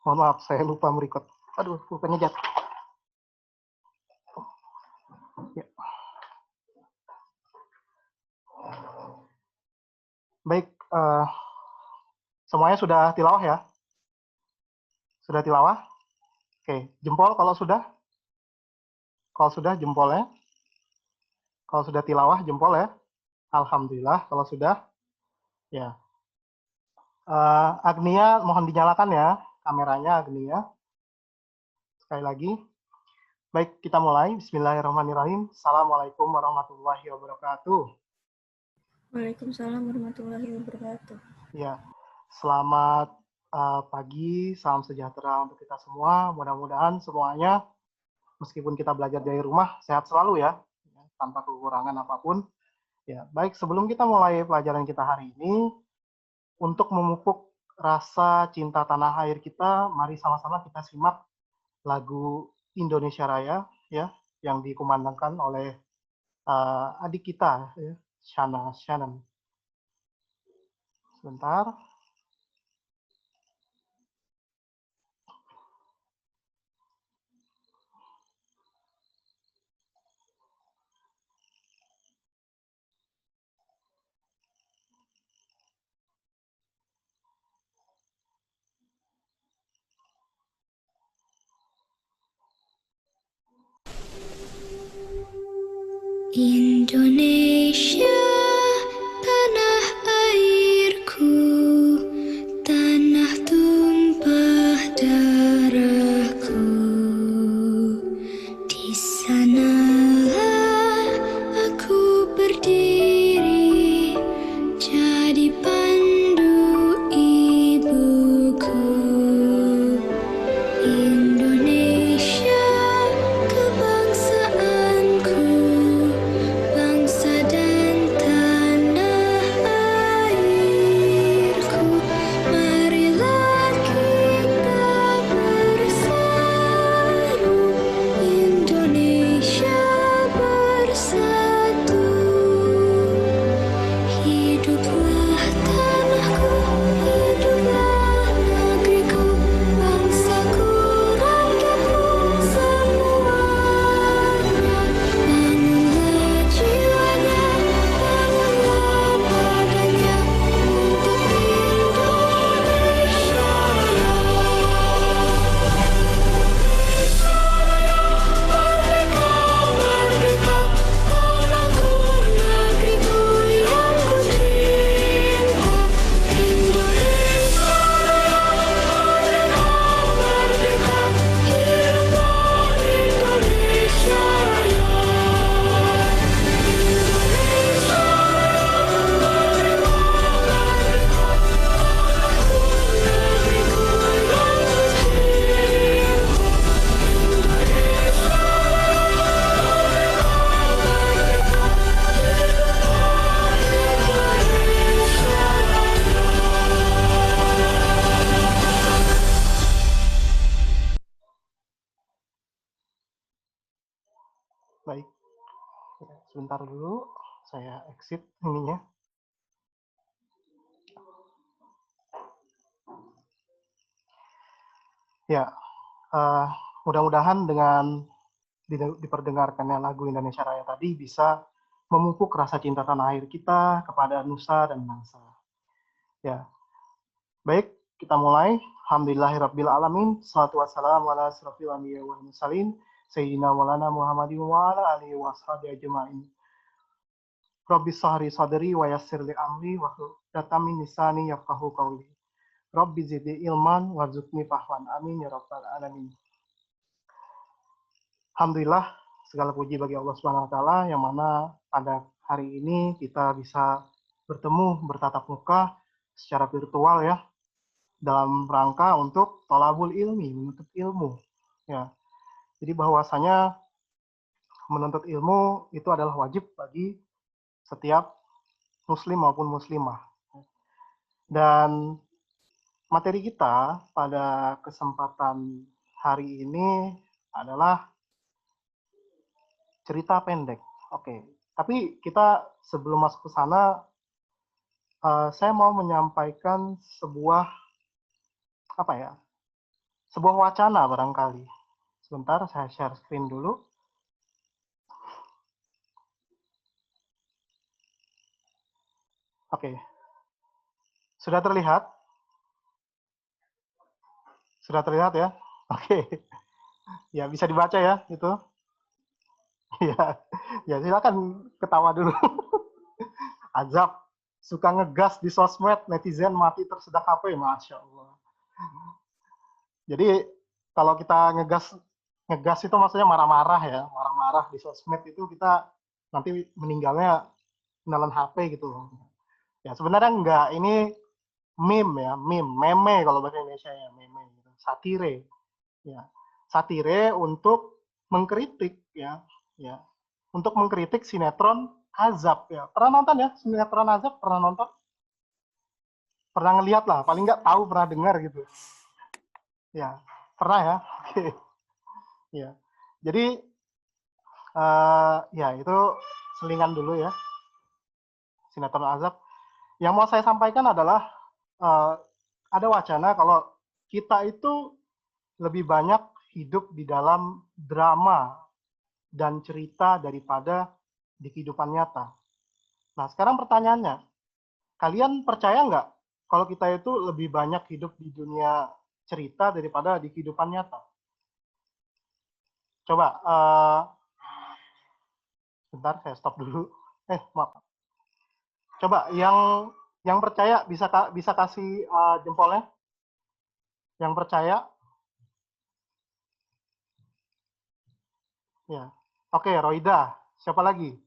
Mohon maaf, saya lupa merecord. Aduh, bukannya jatuh. Ya. Baik, semuanya sudah tilawah ya? Sudah tilawah? Oke, jempol kalau sudah? Kalau sudah, jempolnya. Kalau sudah tilawah, jempol ya. Alhamdulillah, kalau sudah. Ya. Agnia, mohon dinyalakan ya kameranya, Agnia. Sekali lagi. Baik, kita mulai. Bismillahirrahmanirrahim. Assalamualaikum warahmatullahi wabarakatuh. Waalaikumsalam warahmatullahi wabarakatuh. Ya, selamat pagi, salam sejahtera untuk kita semua. Mudah-mudahan semuanya, meskipun kita belajar dari rumah, sehat selalu ya, tanpa kekurangan apapun. Ya, baik, sebelum kita mulai pelajaran kita hari ini, untuk memupuk rasa cinta tanah air kita, mari sama-sama kita simak lagu Indonesia Raya ya, yang dikumandangkan oleh adik kita, ya, Shana Shannon. Sebentar. Indonesia, tanah airku, tanah tumpah darahku. Di sanalah aku berdiri, jadi pandu ibuku. Indonesia, kebangsaanku, bangsa dan tanah airku. Marilah kita bersatu, Indonesia bersatu. Hiduplah tanahku, hiduplah negeriku, bangsaku, rakyatku semuanya. Bangunlah jiwanya, bangunlah badannya untuk Indonesia Raya. Merdeka, merdeka, tanahku, negeriku yang ku cinta. Indonesia Raya, merdeka, merdeka, hiduplah Indonesia Raya. Indonesia Raya, merdeka, merdeka, tanahku, negeriku yang ku cinta. Baik, sebentar dulu, saya exit ininya. Ya, mudah-mudahan dengan diperdengarkannya lagu Indonesia Raya tadi bisa memupuk rasa cinta tanah air kita kepada nusa dan bangsa. Ya, baik, kita mulai. Alhamdulillahirabbil alamin. Shalatu wassalamu ala asrofil anbiya wal mursalin sayyidina maulana Muhammadin wa ala alihi washabihi ajmain. Rabbi sahri sadri wa yassir li amri wa hlul min lisani yafqahu qawli. Rabbi zidni ilman warzuqni fahman. Amin ya rabbal alamin. Alhamdulillah, segala puji bagi Allah Subhanahu wa taala yang mana pada hari ini kita bisa bertemu bertatap muka secara virtual ya, dalam rangka untuk tolabul ilmi, menuntut ilmu. Ya. Jadi bahwasanya menuntut ilmu itu adalah wajib bagi setiap muslim maupun muslimah. Dan materi kita pada kesempatan hari ini adalah cerita pendek. Oke. Tapi kita sebelum masuk ke sana, saya mau menyampaikan sebuah sebuah wacana barangkali. Sebentar, saya share screen dulu. Oke. Sudah terlihat? Sudah terlihat ya? Oke. Ya, bisa dibaca ya itu. Ya, ya silakan ketawa dulu. Azab, suka ngegas di sosmed, netizen mati tersedak HP, Masya Allah. Jadi kalau kita ngegas itu maksudnya marah-marah ya, marah-marah di sosmed itu kita nanti meninggalnya menelan HP gitu. Ya sebenarnya enggak, ini meme ya, meme kalau bahasa Indonesia ya, meme gitu. Satire. Ya. Satire untuk mengkritik ya, ya. Untuk mengkritik sinetron Azab ya. Pernah nonton ya sinetron Azab? Pernah nonton? Pernah ngeliat lah, paling nggak tahu, pernah dengar gitu. Ya, pernah ya. Oke. Ya. Jadi ya itu selingan dulu ya sinetron Azab. Yang mau saya sampaikan adalah ada wacana kalau kita itu lebih banyak hidup di dalam drama dan cerita daripada di kehidupan nyata. Nah, sekarang pertanyaannya, kalian percaya nggak kalau kita itu lebih banyak hidup di dunia cerita daripada di kehidupan nyata? Coba, bentar, saya stop dulu. Maaf. Coba, yang percaya bisa kasih jempolnya? Yang percaya? Ya. Oke, Roida. Siapa lagi?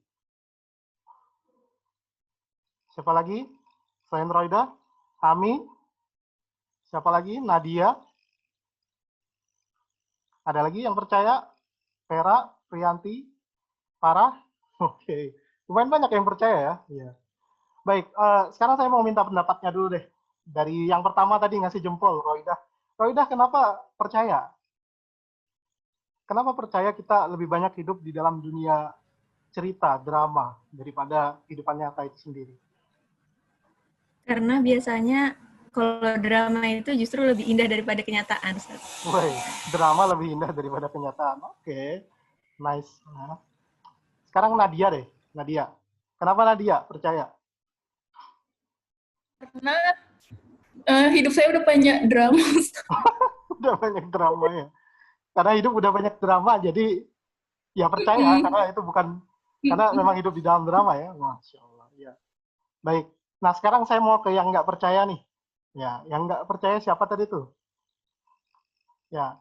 Siapa lagi? Selain Roida? Ami? Siapa lagi? Nadia? Ada lagi yang percaya? Vera? Priyanti? Farah? Oke. Lumayan banyak yang percaya ya. Iya. Baik, sekarang saya mau minta pendapatnya dulu deh. Dari yang pertama tadi ngasih jempol, Roida. Roida, kenapa percaya? Kenapa percaya kita lebih banyak hidup di dalam dunia cerita, drama, daripada kehidupan nyata itu sendiri? Karena biasanya kalau drama itu justru lebih indah daripada kenyataan. Woi, drama lebih indah daripada kenyataan. Oke, nice. Nah, sekarang Nadia deh, Nadia. Kenapa Nadia percaya? Karena hidup saya udah banyak drama. Udah banyak drama ya. Karena hidup udah banyak drama, jadi ya percaya karena itu bukan karena memang hidup di dalam drama ya. Masya Allah. Ya. Baik. Nah sekarang saya mau ke yang nggak percaya nih. Ya, yang nggak percaya siapa tadi tuh? Ya,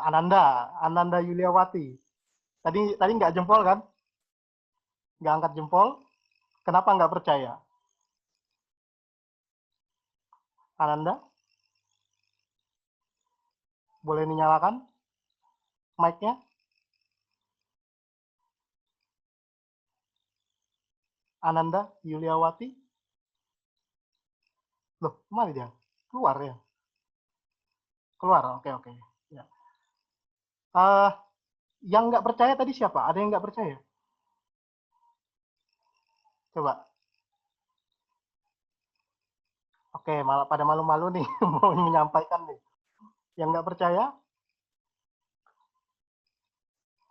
Ananda Yuliawati. Tadi nggak jempol kan? Nggak angkat jempol. Kenapa nggak percaya? Ananda, boleh dinyalakan mic-nya? Ananda Yuliawati. Loh, kemana dia? Keluar ya? Keluar, oke. Ya. Yang nggak percaya tadi siapa? Ada yang nggak percaya? Coba. Oke, malah pada malu-malu nih mau menyampaikan nih. Yang nggak percaya?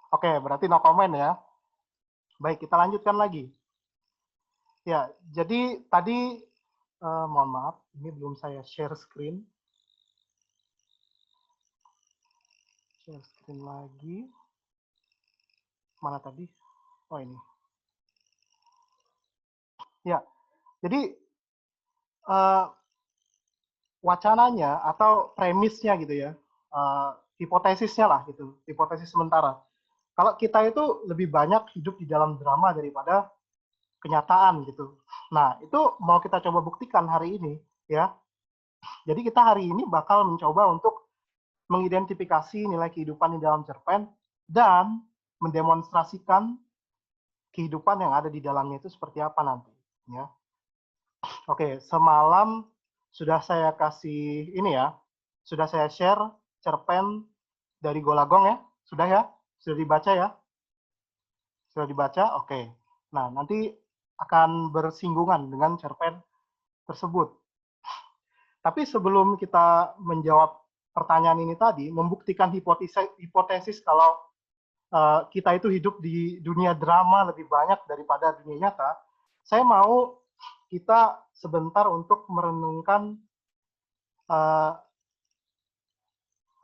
Oke, berarti no comment ya. Baik, kita lanjutkan lagi. Ya, jadi tadi mohon maaf, ini belum saya share screen. Share screen lagi. Mana tadi? Oh ini. Ya, jadi wacananya atau premisnya gitu ya, hipotesisnya lah gitu, hipotesis sementara. Kalau kita itu lebih banyak hidup di dalam drama daripada kenyataan gitu. Nah, itu mau kita coba buktikan hari ini ya. Jadi kita hari ini bakal mencoba untuk mengidentifikasi nilai kehidupan di dalam cerpen dan mendemonstrasikan kehidupan yang ada di dalamnya itu seperti apa nanti ya. Oke, semalam sudah saya kasih ini ya. Sudah saya share cerpen dari Golagong ya. Sudah ya? Sudah dibaca ya? Sudah dibaca? Oke. Nah, nanti akan bersinggungan dengan cerpen tersebut. Tapi sebelum kita menjawab pertanyaan ini tadi membuktikan hipotesis kalau kita itu hidup di dunia drama lebih banyak daripada dunia nyata, saya mau kita sebentar untuk merenungkan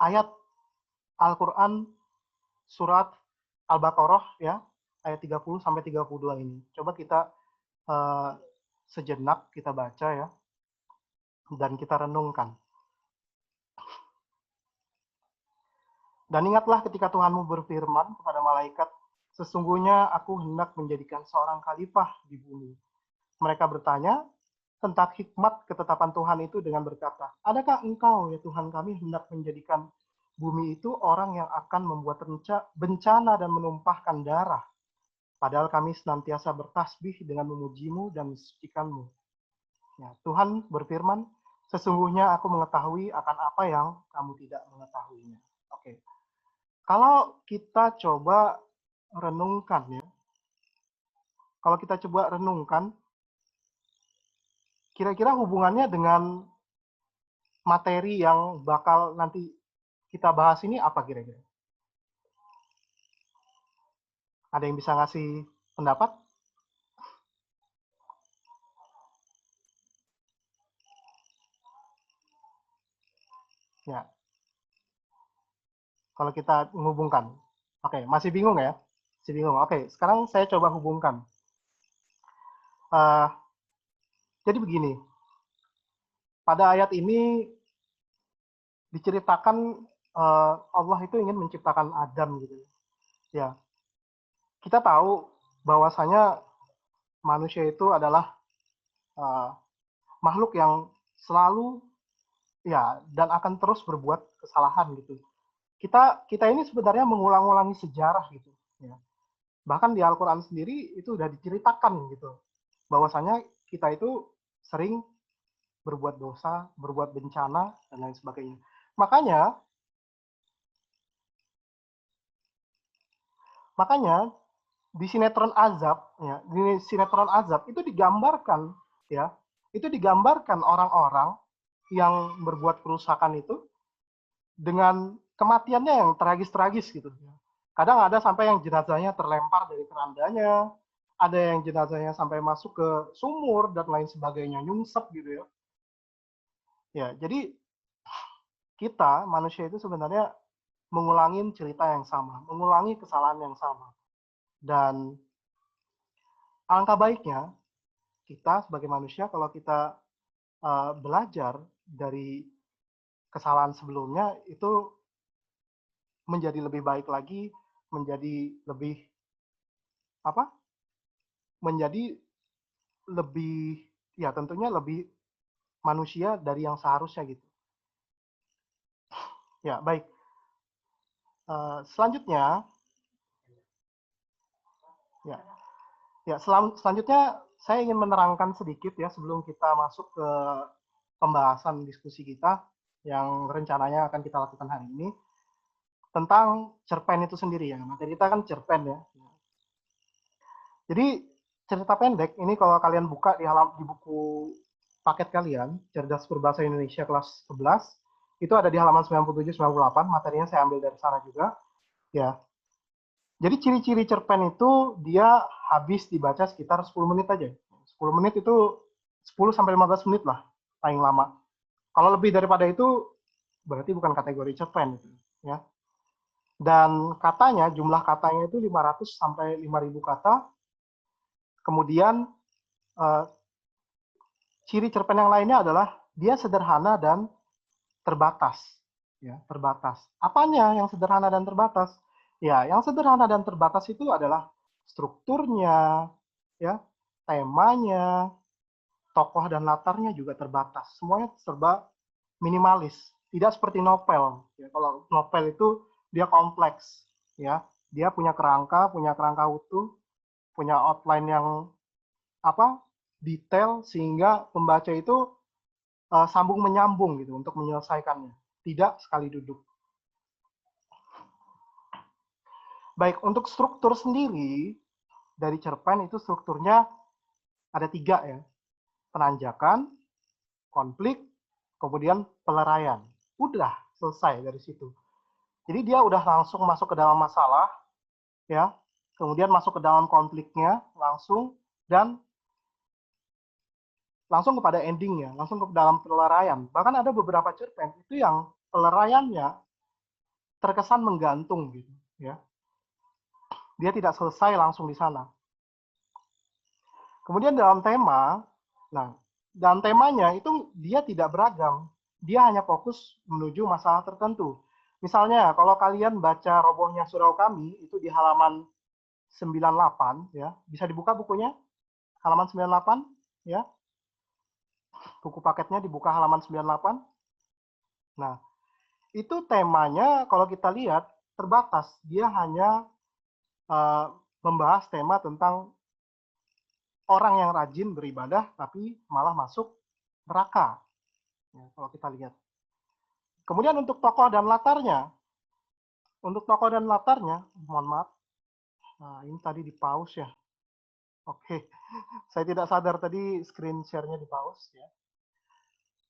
ayat Al-Quran surat Al-Baqarah ya, ayat 30 sampai 32 ini. Coba kita sejenak kita baca ya, dan kita renungkan. Dan ingatlah ketika Tuhanmu berfirman kepada malaikat, sesungguhnya aku hendak menjadikan seorang khalifah di bumi. Mereka bertanya tentang hikmat ketetapan Tuhan itu dengan berkata, adakah engkau ya Tuhan kami hendak menjadikan bumi itu orang yang akan membuat bencana dan menumpahkan darah, padahal kami senantiasa bertasbih dengan memujimu dan mensucikanmu. Ya, Tuhan berfirman, sesungguhnya aku mengetahui akan apa yang kamu tidak mengetahuinya. Oke. Kalau kita coba renungkan ya, kalau kita coba renungkan, kira-kira hubungannya dengan materi yang bakal nanti kita bahas ini apa kira-kira? Ada yang bisa ngasih pendapat? Ya. Kalau kita menghubungkan. Oke, masih bingung ya? Masih bingung. Oke, sekarang saya coba hubungkan. Jadi begini, pada ayat ini diceritakan Allah itu ingin menciptakan Adam gitu. Ya, kita tahu bahwasanya manusia itu adalah makhluk yang selalu ya dan akan terus berbuat kesalahan gitu. Kita ini sebenarnya mengulang-ulangi sejarah gitu. Ya. Bahkan di Al-Quran sendiri itu sudah diceritakan gitu, bahwasanya kita itu sering berbuat dosa, berbuat bencana, dan lain sebagainya. Makanya di sinetron Azab, ya, di sinetron Azab itu digambarkan, ya, itu digambarkan orang-orang yang berbuat kerusakan itu dengan kematiannya yang tragis-tragis gitu. Kadang ada sampai yang jenazahnya terlempar dari kerandanya, ada yang jenazahnya sampai masuk ke sumur dan lain sebagainya, nyungsep gitu ya. Ya, jadi kita manusia itu sebenarnya mengulangi cerita yang sama, mengulangi kesalahan yang sama. Dan alangkah baiknya kita sebagai manusia kalau kita belajar dari kesalahan sebelumnya itu menjadi lebih baik lagi, menjadi lebih menjadi lebih ya tentunya lebih manusia dari yang seharusnya gitu. Ya, baik. Selanjutnya selanjutnya saya ingin menerangkan sedikit ya sebelum kita masuk ke pembahasan diskusi kita yang rencananya akan kita lakukan hari ini tentang cerpen itu sendiri ya. Materi kita kan cerpen ya. Jadi cerita pendek ini kalau kalian buka di buku paket kalian, Cerdas Berbahasa Indonesia kelas 11, itu ada di halaman 97-98, materinya saya ambil dari sana juga. Ya. Jadi ciri-ciri cerpen itu dia habis dibaca sekitar 10 menit aja. 10 menit itu 10-15 menit lah, paling lama. Kalau lebih daripada itu, berarti bukan kategori cerpen. Ya. Dan katanya, jumlah katanya itu 500 sampai 5.000 kata. Kemudian, ciri cerpen yang lainnya adalah dia sederhana dan terbatas. Ya, terbatas. Apanya yang sederhana dan terbatas? Ya, yang sederhana dan terbatas itu adalah strukturnya, ya, temanya, tokoh dan latarnya juga terbatas. Semuanya serba minimalis. Tidak seperti novel. Ya, kalau novel itu dia kompleks, ya. Dia punya kerangka utuh, punya outline yang detail sehingga pembaca itu sambung menyambung gitu untuk menyelesaikannya. Tidak sekali duduk. Baik, untuk struktur sendiri dari cerpen itu strukturnya ada 3 ya. Penanjakan, konflik, kemudian peleraian. Udah, selesai dari situ. Jadi dia udah langsung masuk ke dalam masalah, ya, kemudian masuk ke dalam konfliknya langsung, dan langsung kepada endingnya, langsung ke dalam peleraian. Bahkan ada beberapa cerpen itu yang peleraiannya terkesan menggantung gitu, ya. Dia tidak selesai langsung di sana. Kemudian dalam tema, nah, dalam temanya itu dia tidak beragam. Dia hanya fokus menuju masalah tertentu. Misalnya, kalau kalian baca Robohnya Surau Kami, itu di halaman 98, ya. Bisa dibuka bukunya? Halaman 98, ya. Buku paketnya dibuka halaman 98. Nah, itu temanya kalau kita lihat terbatas. Dia hanya membahas tema tentang orang yang rajin beribadah tapi malah masuk neraka. Ya, kalau kita lihat. Kemudian untuk tokoh dan latarnya, mohon maaf, nah, ini tadi di pause ya. Oke, saya tidak sadar tadi screen share-nya di pause ya.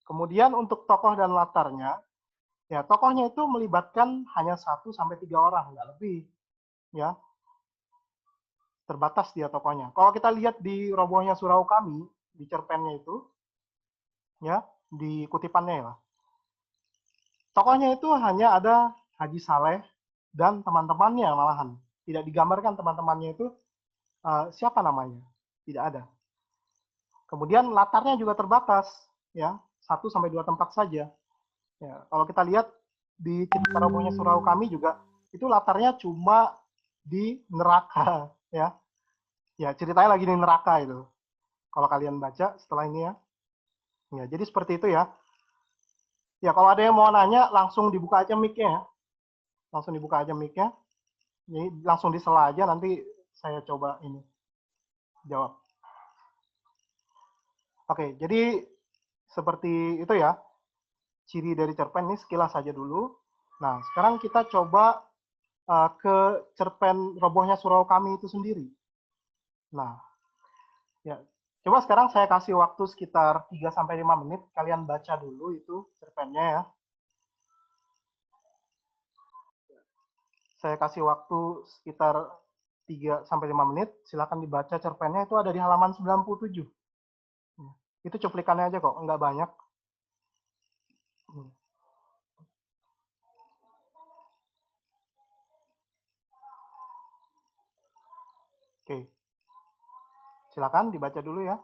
Kemudian untuk tokoh dan latarnya, ya tokohnya itu melibatkan hanya 1 sampai 3 orang, nggak lebih, ya. Terbatas dia tokohnya. Kalau kita lihat di Robohnya Surau Kami, di cerpennya itu, ya, di kutipannya ya, tokohnya itu hanya ada Haji Saleh dan teman-temannya malahan. Tidak digambarkan teman-temannya itu siapa namanya. Tidak ada. Kemudian latarnya juga terbatas, ya, 1 sampai 2 tempat saja. Ya, kalau kita lihat di cerita Robohnya Surau Kami juga itu latarnya cuma di neraka, ya. Ya, ceritanya lagi di neraka itu. Kalau kalian baca setelah ini ya. Ya, jadi seperti itu ya. Ya, kalau ada yang mau nanya, langsung dibuka aja mic-nya ya. Langsung dibuka aja mic-nya. Jadi langsung disela aja, nanti saya coba ini jawab. Oke, jadi seperti itu ya. Ciri dari cerpen ini sekilas saja dulu. Nah, sekarang kita coba ke cerpen Robohnya Surau Kami itu sendiri. Nah, ya, coba sekarang saya kasih waktu sekitar 3 sampai 5 menit. Kalian baca dulu itu cerpennya ya. Saya kasih waktu sekitar 3 sampai 5 menit. Silakan dibaca cerpennya, itu ada di halaman 97. Itu cuplikannya aja kok, nggak banyak. Oke. Silakan dibaca dulu ya.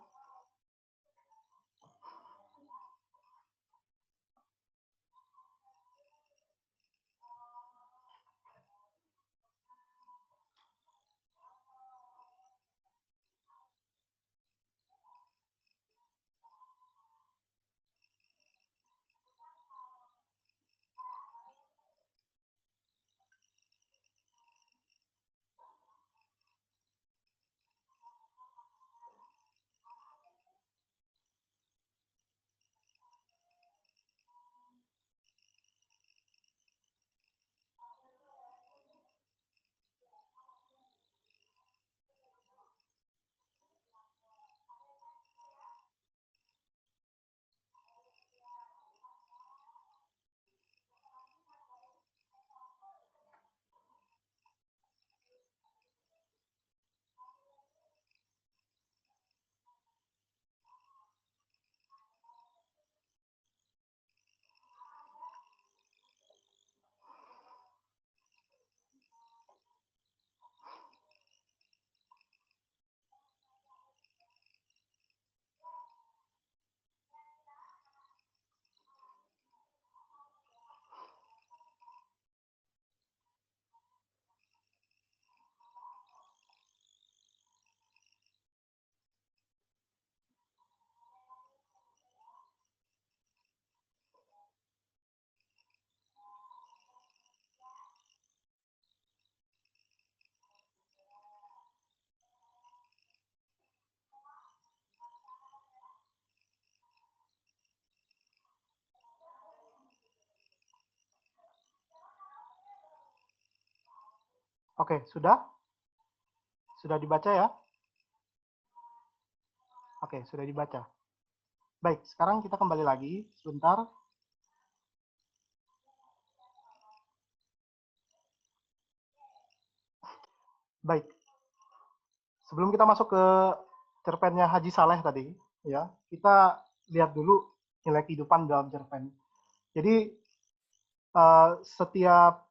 Oke, sudah? Sudah dibaca ya? Oke, sudah dibaca. Baik, sekarang kita kembali lagi sebentar. Baik, sebelum kita masuk ke cerpennya Haji Saleh tadi, ya, kita lihat dulu nilai kehidupan dalam cerpen. Jadi setiap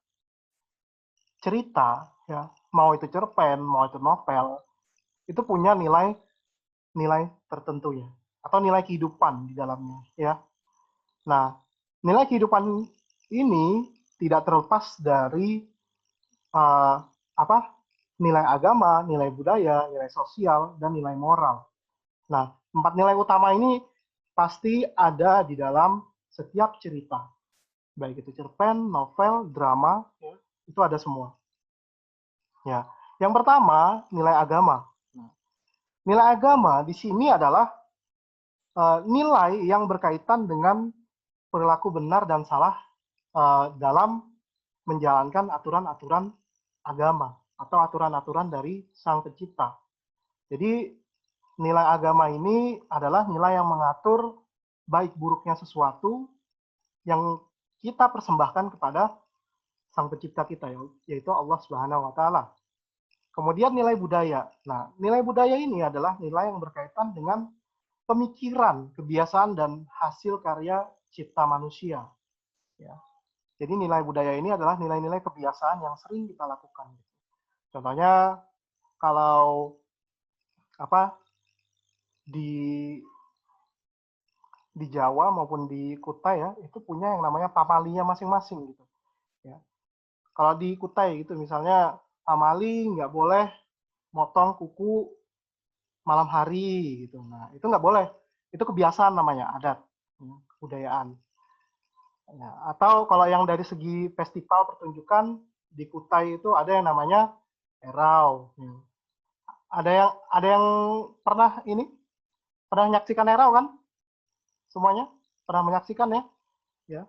cerita, ya, mau itu cerpen, mau itu novel, itu punya nilai tertentu ya, atau nilai kehidupan di dalamnya, ya. Nah, nilai kehidupan ini tidak terlepas dari eh, apa nilai agama, nilai budaya, nilai sosial, dan nilai moral. Nah, 4 nilai utama ini pasti ada di dalam setiap cerita, baik itu cerpen, novel, drama, ya, itu ada semua. Ya, yang pertama nilai agama. Nah, nilai agama di sini adalah nilai yang berkaitan dengan perilaku benar dan salah dalam menjalankan aturan-aturan agama atau aturan-aturan dari Sang Pencipta. Jadi nilai agama ini adalah nilai yang mengatur baik buruknya sesuatu yang kita persembahkan kepada Sang Pencipta kita, yaitu Allah Subhanahu wa Ta'ala. Kemudian nilai budaya. Nah, nilai budaya ini adalah nilai yang berkaitan dengan pemikiran, kebiasaan, dan hasil karya cipta manusia. Ya. Jadi nilai budaya ini adalah nilai-nilai kebiasaan yang sering kita lakukan. Contohnya kalau apa di Jawa maupun di Kutai ya, itu punya yang namanya pamalinya masing-masing gitu. Ya. Kalau di Kutai gitu misalnya pamali nggak boleh motong kuku malam hari gitu. Nah, itu nggak boleh. Itu kebiasaan namanya, adat, kebudayaan. Ya, atau kalau yang dari segi festival pertunjukan di Kutai itu ada yang namanya Erau. Ya. Ada yang pernah menyaksikan Erau kan? Semuanya pernah menyaksikan ya? Ya.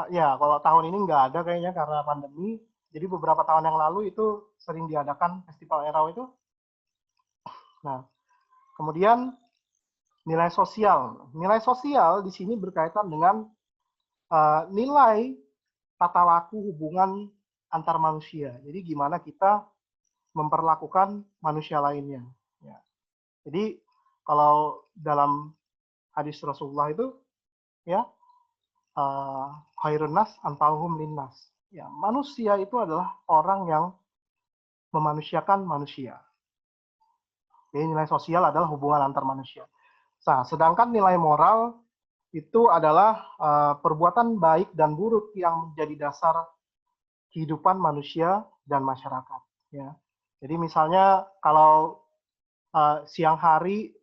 Ya, kalau tahun ini nggak ada kayaknya karena pandemi. Jadi beberapa tahun yang lalu itu sering diadakan festival Erau itu. Nah, kemudian nilai sosial. Nilai sosial di sini berkaitan dengan nilai tata laku hubungan antar manusia. Jadi gimana kita memperlakukan manusia lainnya. Ya. Jadi kalau dalam hadis Rasulullah itu ya khairun nas anfa'uhum linnas. Ya, manusia itu adalah orang yang memanusiakan manusia. Jadi nilai sosial adalah hubungan antar manusia. Nah, sedangkan nilai moral itu adalah perbuatan baik dan buruk yang menjadi dasar kehidupan manusia dan masyarakat. Ya. Jadi misalnya kalau siang hari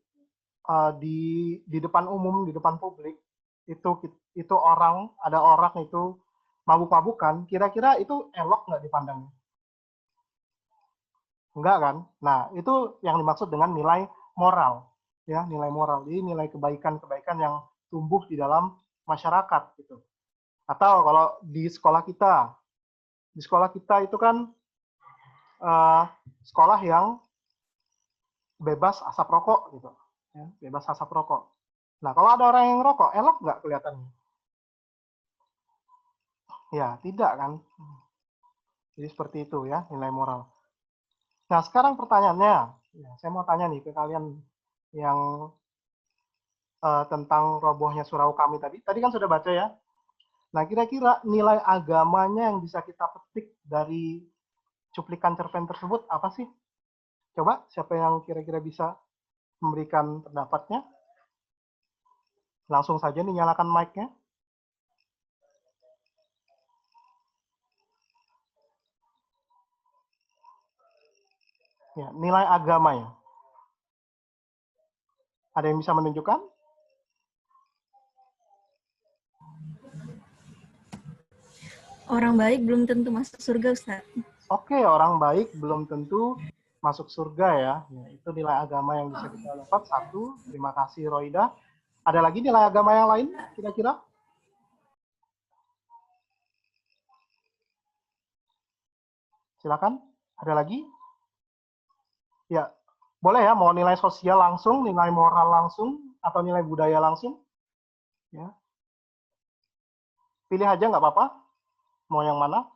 di depan umum, di depan publik, itu ada orang itu mabuk-mabukan, kira-kira itu elok nggak dipandangnya? Enggak kan? Nah, itu yang dimaksud dengan nilai moral. Ya, nilai moral. Jadi nilai kebaikan-kebaikan yang tumbuh di dalam masyarakat gitu. Atau kalau di sekolah kita itu kan sekolah yang bebas asap rokok gitu. Ya, bebas asap rokok. Nah, kalau ada orang yang ngerokok, elok nggak kelihatannya? Ya, tidak kan? Jadi seperti itu ya, nilai moral. Nah, sekarang pertanyaannya, ya, saya mau tanya nih ke kalian yang tentang robohnya surau kami tadi. Tadi kan sudah baca ya. Nah, kira-kira nilai agamanya yang bisa kita petik dari cuplikan cerpen tersebut apa sih? Coba, siapa yang kira-kira bisa memberikan pendapatnya? Langsung saja nih nyalakan mic-nya. Ya, nilai agama ya. Ada yang bisa menunjukkan? Orang baik belum tentu masuk surga, Ustaz. Oke, orang baik belum tentu masuk surga ya. Ya, itu nilai agama yang bisa kita dapat. Satu, terima kasih Roida. Ada lagi nilai agama yang lain kira-kira? Silakan. Ada lagi? Ya, boleh ya. Mau nilai sosial langsung, nilai moral langsung, atau nilai budaya langsung? Ya. Pilih aja nggak apa-apa. Mau yang mana?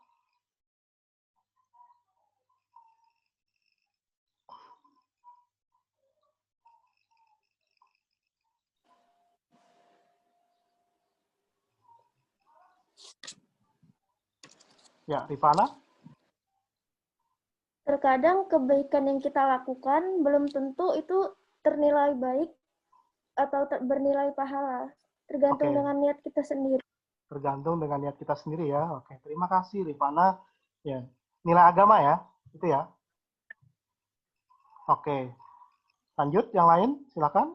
Ya, Rifana? Terkadang kebaikan yang kita lakukan belum tentu itu ternilai baik atau bernilai pahala. Tergantung Oke. dengan niat kita sendiri. Tergantung dengan niat kita sendiri ya. Oke, terima kasih Rifana. Ya, nilai agama ya, itu ya. Oke, lanjut yang lain, silakan.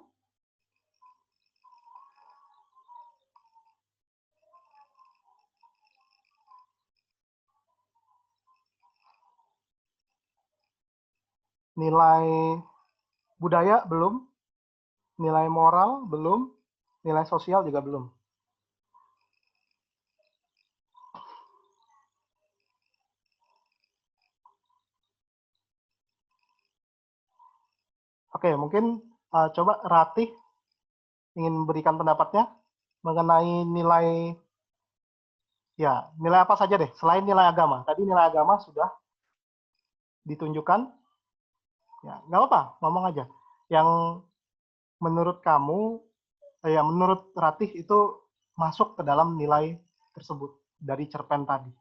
Nilai budaya belum, nilai moral belum, nilai sosial juga belum. Oke, mungkin coba Ratih ingin memberikan pendapatnya mengenai nilai, ya nilai apa saja deh selain nilai agama. Tadi nilai agama sudah ditunjukkan, ya nggak apa-apa, ngomong aja. Yang menurut kamu, ya menurut Ratih itu masuk ke dalam nilai tersebut dari cerpen tadi.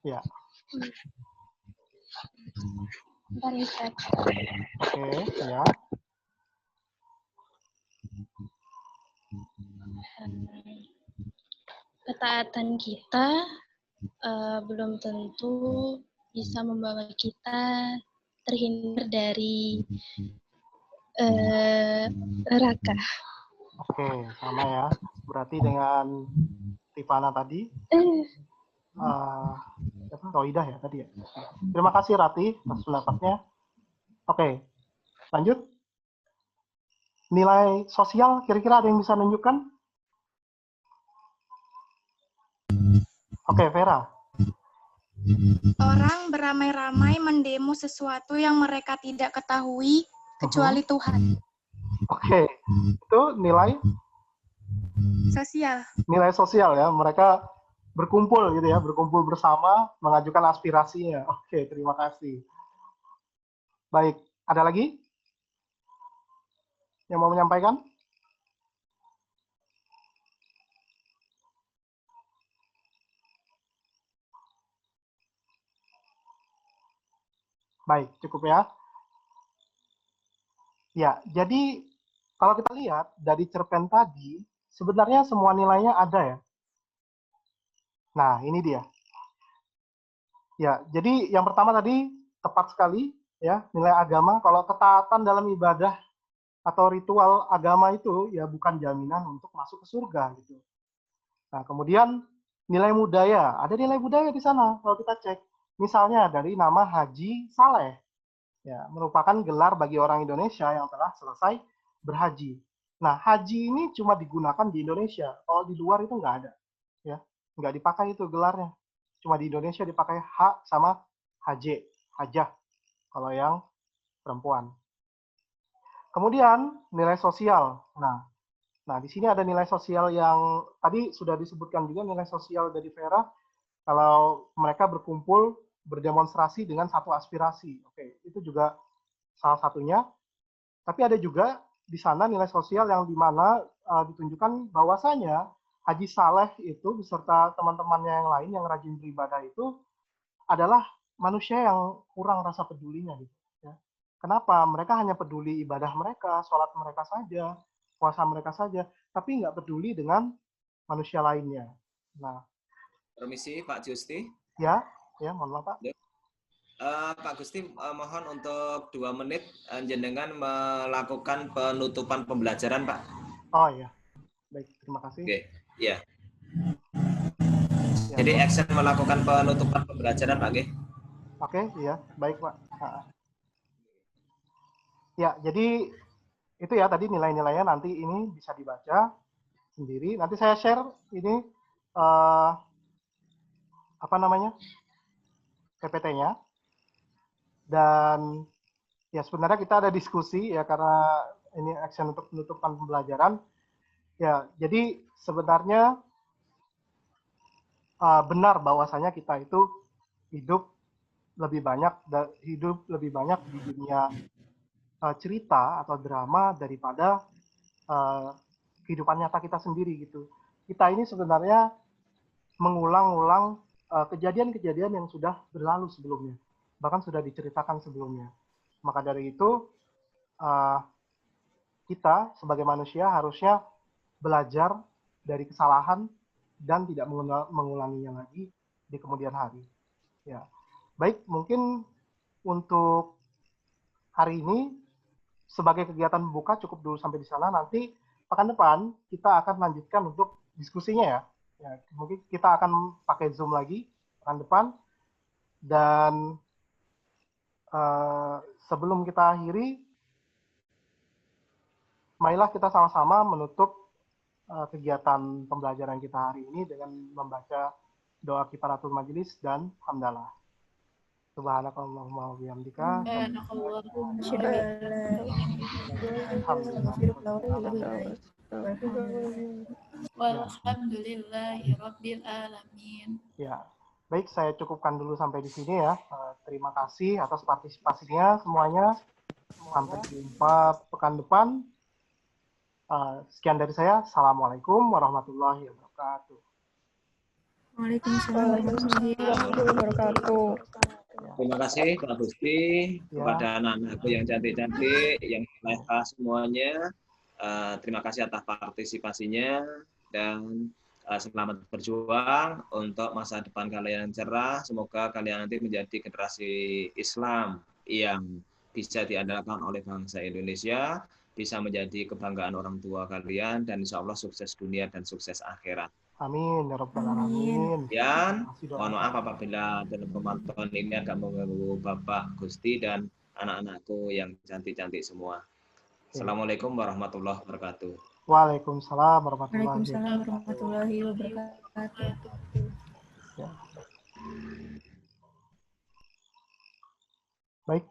Ya, Bentar ya, Ustaz. oke, ya. Ketaatan kita belum tentu bisa membawa kita terhindar dari neraka. Oke, sama ya. Berarti dengan Rifana tadi, Roidah ya tadi ya. Terima kasih Rati atas pendapatnya. Oke, lanjut. Nilai sosial kira-kira ada yang bisa menunjukkan? Oke, Vera. Orang beramai-ramai mendemo sesuatu yang mereka tidak ketahui kecuali Tuhan. Oke, itu nilai Sosial. nilai sosial ya. Mereka berkumpul gitu ya, berkumpul bersama mengajukan aspirasinya. Oke, terima kasih. Baik, ada lagi yang mau menyampaikan? Baik, cukup ya. Ya, jadi kalau kita lihat dari cerpen tadi, sebenarnya semua nilainya ada ya. Nah, ini dia. Ya, jadi yang pertama tadi tepat sekali ya, nilai agama. Kalau ketaatan dalam ibadah atau ritual agama itu ya bukan jaminan untuk masuk ke surga gitu. Nah, kemudian nilai budaya, ada nilai budaya di sana kalau kita cek. Misalnya dari nama Haji Saleh. Ya, merupakan gelar bagi orang Indonesia yang telah selesai berhaji. Nah, haji ini cuma digunakan di Indonesia. Kalau di luar itu nggak ada. Ya, nggak dipakai itu gelarnya. Cuma di Indonesia dipakai H sama HJ, hajah, kalau yang perempuan. Kemudian nilai sosial. Nah, di sini ada nilai sosial yang tadi sudah disebutkan juga nilai sosial dari Vera. Kalau mereka berkumpul berdemonstrasi dengan satu aspirasi. Oke, itu juga salah satunya. Tapi ada juga di sana nilai sosial yang dimana ditunjukkan bahwasanya Haji Saleh itu beserta teman-temannya yang lain yang rajin beribadah itu adalah manusia yang kurang rasa pedulinya gitu. Ya. Kenapa? Mereka hanya peduli ibadah mereka, sholat mereka saja, puasa mereka saja, tapi nggak peduli dengan manusia lainnya. Nah, permisi Pak Justi. Ya, mohon maaf Pak. Pak Gusti, mohon untuk 2 menit jenengan melakukan penutupan pembelajaran, Pak. Oh iya, baik, terima kasih. Oke, iya. Ya. Jadi action melakukan penutupan pembelajaran, Pak. Oke, iya, baik Pak. Ya, jadi itu ya tadi nilai-nilainya nanti ini bisa dibaca sendiri. Nanti saya share ini PPT-nya. Dan ya sebenarnya kita ada diskusi ya karena ini action untuk penutupan pembelajaran. Ya, jadi sebenarnya benar bahwasanya kita itu hidup lebih banyak di dunia cerita atau drama daripada kehidupan nyata kita sendiri gitu. Kita ini sebenarnya mengulang-ulang kejadian-kejadian yang sudah berlalu sebelumnya, bahkan sudah diceritakan sebelumnya. Maka dari itu kita sebagai manusia harusnya belajar dari kesalahan dan tidak mengulanginya lagi di kemudian hari. Ya, baik, mungkin untuk hari ini sebagai kegiatan buka cukup dulu sampai di sana. Nanti pekan depan kita akan lanjutkan untuk diskusinya ya. Ya, mungkin kita akan pakai Zoom lagi pekan depan. Dan sebelum kita akhiri, marilah kita sama-sama menutup kegiatan pembelajaran kita hari ini dengan membaca doa kifaratul majelis dan hamdalah. Subhanakallahumma wa bihamdika. Walhamdulillahirabbil alamin. Ya, baik, saya cukupkan dulu sampai di sini ya. Terima kasih atas partisipasinya semuanya. Sampai jumpa pekan depan. Sekian dari saya. Assalamualaikum warahmatullahi wabarakatuh. Waalaikumsalam warahmatullahi wabarakatuh. Terima kasih Pak Gusti kepada anak-anakku yang cantik-cantik, yang leha semuanya. Terima kasih atas partisipasinya dan selamat berjuang untuk masa depan kalian yang cerah. Semoga kalian nanti menjadi generasi Islam yang bisa diandalkan oleh bangsa Indonesia, bisa menjadi kebanggaan orang tua kalian, dan insya Allah sukses dunia dan sukses akhirat. Amin ya rabbal alamin. Dan mohon maaf apabila dalam pemantauan ini agak mengganggu Bapak Gusti dan anak-anakku yang cantik-cantik semua. Assalamualaikum warahmatullahi wabarakatuh. Waalaikumsalam warahmatullahi wabarakatuh. Waalaikumsalam warahmatullahi wabarakatuh. Ya. Baik,